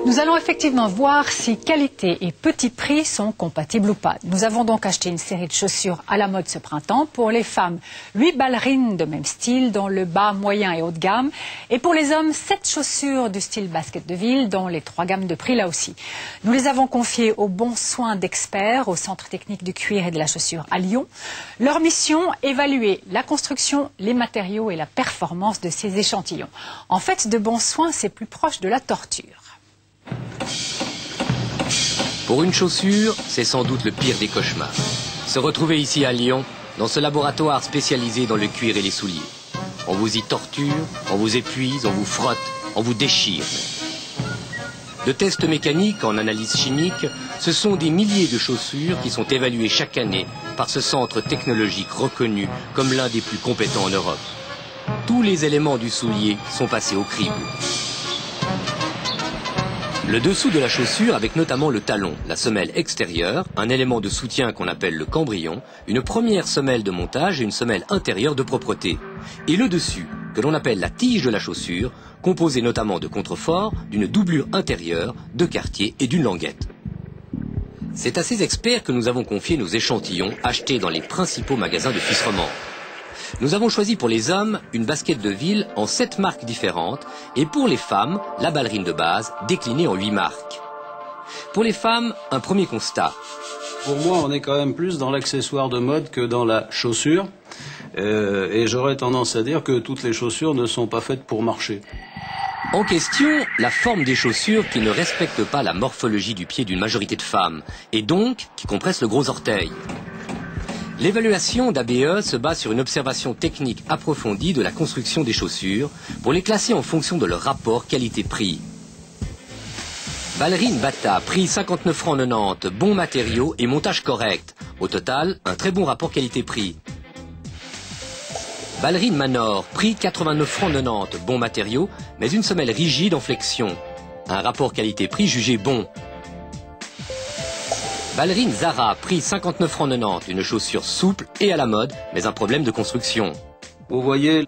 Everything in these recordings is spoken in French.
Nous allons effectivement voir si qualité et petit prix sont compatibles ou pas. Nous avons donc acheté une série de chaussures à la mode ce printemps. Pour les femmes, 8 ballerines de même style dans le bas, moyen et haut de gamme. Et pour les hommes, 7 chaussures du style basket de ville dans les 3 gammes de prix là aussi. Nous les avons confiées aux bons soins d'experts au Centre technique du cuir et de la chaussure à Lyon. Leur mission, évaluer la construction, les matériaux et la performance de ces échantillons. En fait, de bons soins, c'est plus proche de la torture. Pour une chaussure, c'est sans doute le pire des cauchemars. Se retrouver ici à Lyon, dans ce laboratoire spécialisé dans le cuir et les souliers. On vous y torture, on vous épuise, on vous frotte, on vous déchire. De tests mécaniques en analyse chimique, ce sont des milliers de chaussures qui sont évaluées chaque année par ce centre technologique reconnu comme l'un des plus compétents en Europe. Tous les éléments du soulier sont passés au crible. Le dessous de la chaussure avec notamment le talon, la semelle extérieure, un élément de soutien qu'on appelle le cambrion, une première semelle de montage et une semelle intérieure de propreté. Et le dessus, que l'on appelle la tige de la chaussure, composée notamment de contreforts, d'une doublure intérieure, de quartier et d'une languette. C'est à ces experts que nous avons confié nos échantillons achetés dans les principaux magasins de fisserement. Nous avons choisi pour les hommes une basket de ville en 7 marques différentes et pour les femmes, la ballerine de base déclinée en 8 marques. Pour les femmes, un premier constat. Pour moi, on est quand même plus dans l'accessoire de mode que dans la chaussure. Et j'aurais tendance à dire que toutes les chaussures ne sont pas faites pour marcher. En question, la forme des chaussures qui ne respectent pas la morphologie du pied d'une majorité de femmes et donc qui compressent le gros orteil. L'évaluation d'ABE se base sur une observation technique approfondie de la construction des chaussures pour les classer en fonction de leur rapport qualité-prix. Ballerine Bata, prix 59 francs 90, bons matériaux et montage correct. Au total, un très bon rapport qualité-prix. Ballerine Manor, prix 89 francs 90, bons matériaux, mais une semelle rigide en flexion. Un rapport qualité-prix jugé bon. Ballerine Zara, prix 59 francs 90, une chaussure souple et à la mode, mais un problème de construction. Vous voyez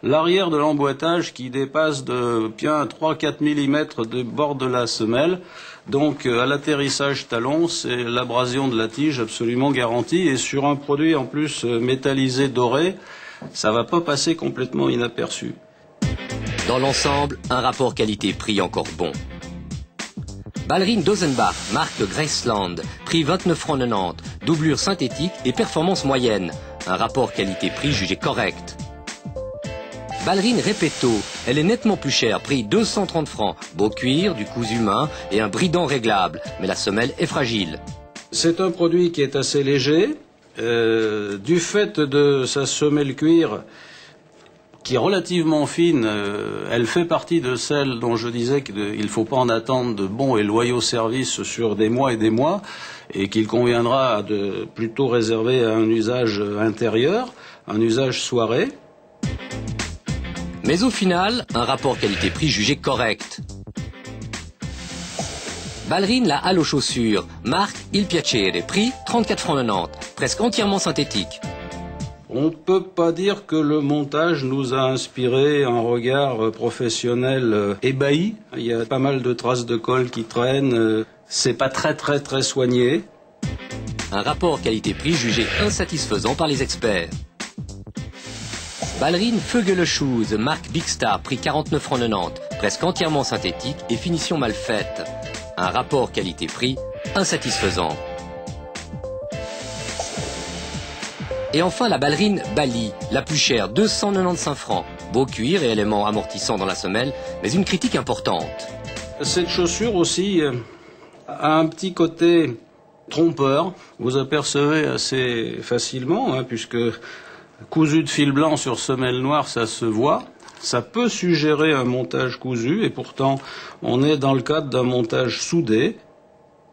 l'arrière de l'emboîtage qui dépasse de bien 3-4 mm du bord de la semelle. Donc à l'atterrissage talon, c'est l'abrasion de la tige absolument garantie. Et sur un produit en plus métallisé doré, ça ne va pas passer complètement inaperçu. Dans l'ensemble, un rapport qualité-prix encore bon. Ballerine Dozenbach, marque Graceland, prix 29 francs 90, doublure synthétique et performance moyenne. Un rapport qualité-prix jugé correct. Ballerine Repetto, elle est nettement plus chère, prix 230 francs, beau cuir, du cousu humain et un bridant réglable, mais la semelle est fragile. C'est un produit qui est assez léger, du fait de sa semelle cuir qui est relativement fine, elle fait partie de celles dont je disais qu'il ne faut pas en attendre de bons et loyaux services sur des mois et des mois, et qu'il conviendra de plutôt réserver à un usage intérieur, un usage soirée. Mais au final, un rapport qualité-prix jugé correct. Ballerine la halle aux chaussures, marque Il Piacere, prix 34 francs 90, presque entièrement synthétique. On ne peut pas dire que le montage nous a inspiré un regard professionnel ébahi. Il y a pas mal de traces de colle qui traînent. C'est pas très soigné. Un rapport qualité-prix jugé insatisfaisant par les experts. Ballerine Vögele Shoes, marque Big Star, prix 49 francs 90, presque entièrement synthétique et finition mal faite. Un rapport qualité-prix insatisfaisant. Et enfin la ballerine Bali, la plus chère, 295 francs. Beau cuir et éléments amortissants dans la semelle, mais une critique importante. Cette chaussure aussi a un petit côté trompeur. Vous apercevez assez facilement, puisque cousu de fil blanc sur semelle noire, ça se voit. Ça peut suggérer un montage cousu, et pourtant on est dans le cadre d'un montage soudé.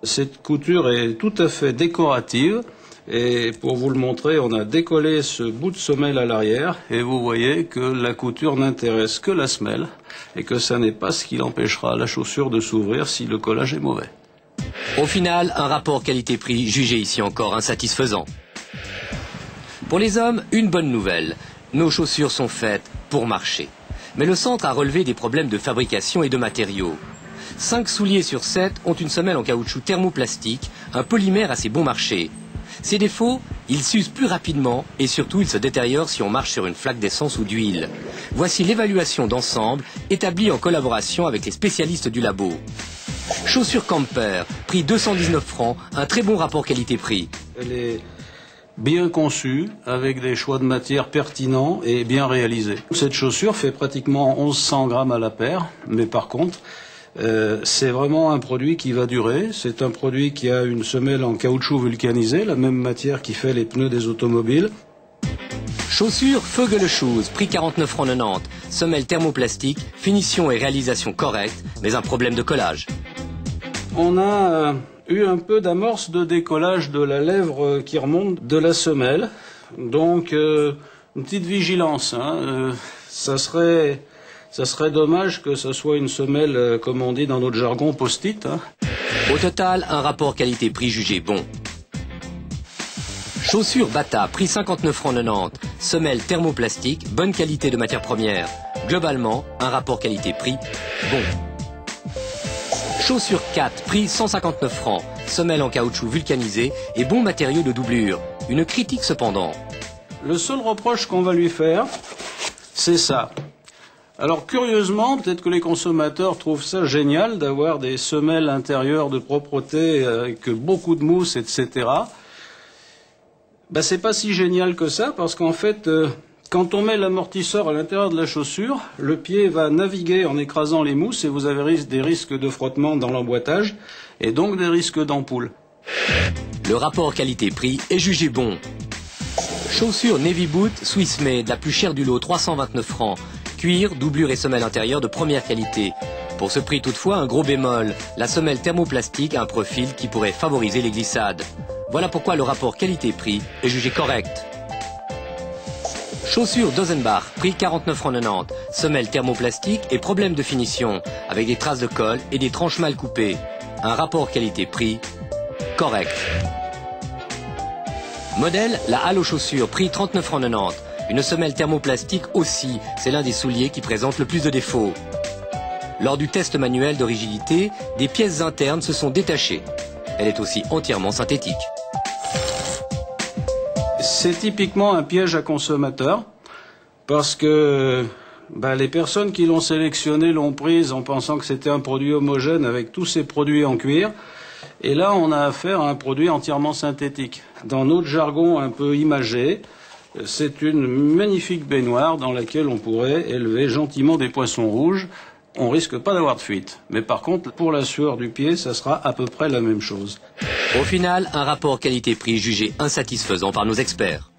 Cette couture est tout à fait décorative. Et pour vous le montrer, on a décollé ce bout de semelle à l'arrière et vous voyez que la couture n'intéresse que la semelle et que ça n'est pas ce qui empêchera la chaussure de s'ouvrir si le collage est mauvais. Au final, un rapport qualité-prix jugé ici encore insatisfaisant. Pour les hommes, une bonne nouvelle. Nos chaussures sont faites pour marcher. Mais le centre a relevé des problèmes de fabrication et de matériaux. 5 souliers sur 7 ont une semelle en caoutchouc thermoplastique, un polymère assez bon marché. Ses défauts, ils s'usent plus rapidement et surtout ils se détériorent si on marche sur une flaque d'essence ou d'huile. Voici l'évaluation d'ensemble établie en collaboration avec les spécialistes du labo. Chaussures Camper, prix 219 francs, un très bon rapport qualité-prix. Elle est bien conçue, avec des choix de matière pertinents et bien réalisés. Cette chaussure fait pratiquement 1100 grammes à la paire, mais par contre, c'est vraiment un produit qui va durer. C'est un produit qui a une semelle en caoutchouc vulcanisé, la même matière qui fait les pneus des automobiles. Chaussures Vögele Shoes, prix 49,90 francs, semelle thermoplastique, finition et réalisation correcte, mais un problème de collage. On a eu un peu d'amorce de décollage de la lèvre qui remonte de la semelle. Donc, une petite vigilance. Ça serait dommage que ce soit une semelle, comme on dit dans notre jargon, post-it. Au total, un rapport qualité-prix jugé bon. Chaussures Bata, prix 59,90 francs, semelle thermoplastique, bonne qualité de matière première. Globalement, un rapport qualité-prix bon. Chaussures 4, prix 159 francs, semelle en caoutchouc vulcanisé et bon matériau de doublure. Une critique cependant. Le seul reproche qu'on va lui faire, c'est ça. Alors curieusement, peut-être que les consommateurs trouvent ça génial d'avoir des semelles intérieures de propreté avec beaucoup de mousse, etc. C'est pas si génial que ça, parce qu'en fait, quand on met l'amortisseur à l'intérieur de la chaussure, le pied va naviguer en écrasant les mousses et vous avez des risques de frottement dans l'emboîtage et donc des risques d'ampoule. Le rapport qualité-prix est jugé bon. Chaussures Navy Boot Swiss Made, la plus chère du lot, 329 francs. Cuir, doublure et semelle intérieure de première qualité. Pour ce prix toutefois, un gros bémol. La semelle thermoplastique a un profil qui pourrait favoriser les glissades. Voilà pourquoi le rapport qualité-prix est jugé correct. Chaussures Dozenbach, prix 49,90 francs, semelle thermoplastique et problème de finition, avec des traces de colle et des tranches mal coupées. Un rapport qualité-prix correct. Modèle, la halle aux chaussures, prix 39,90 francs. Une semelle thermoplastique aussi, c'est l'un des souliers qui présente le plus de défauts. Lors du test manuel de rigidité, des pièces internes se sont détachées. Elle est aussi entièrement synthétique. C'est typiquement un piège à consommateurs, parce que les personnes qui l'ont sélectionné l'ont prise en pensant que c'était un produit homogène avec tous ces produits en cuir. Et là, on a affaire à un produit entièrement synthétique. Dans notre jargon un peu imagé, c'est une magnifique baignoire dans laquelle on pourrait élever gentiment des poissons rouges. On risque pas d'avoir de fuite. Mais par contre, pour la sueur du pied, ça sera à peu près la même chose. Au final, un rapport qualité-prix jugé insatisfaisant par nos experts.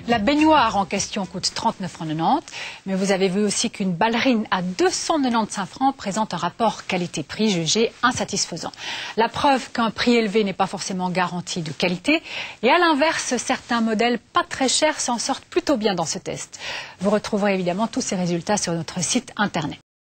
La baignoire en question coûte 39,90 francs, mais vous avez vu aussi qu'une ballerine à 295 francs présente un rapport qualité-prix jugé insatisfaisant. La preuve qu'un prix élevé n'est pas forcément garanti de qualité, et à l'inverse, certains modèles pas très chers s'en sortent plutôt bien dans ce test. Vous retrouverez évidemment tous ces résultats sur notre site internet.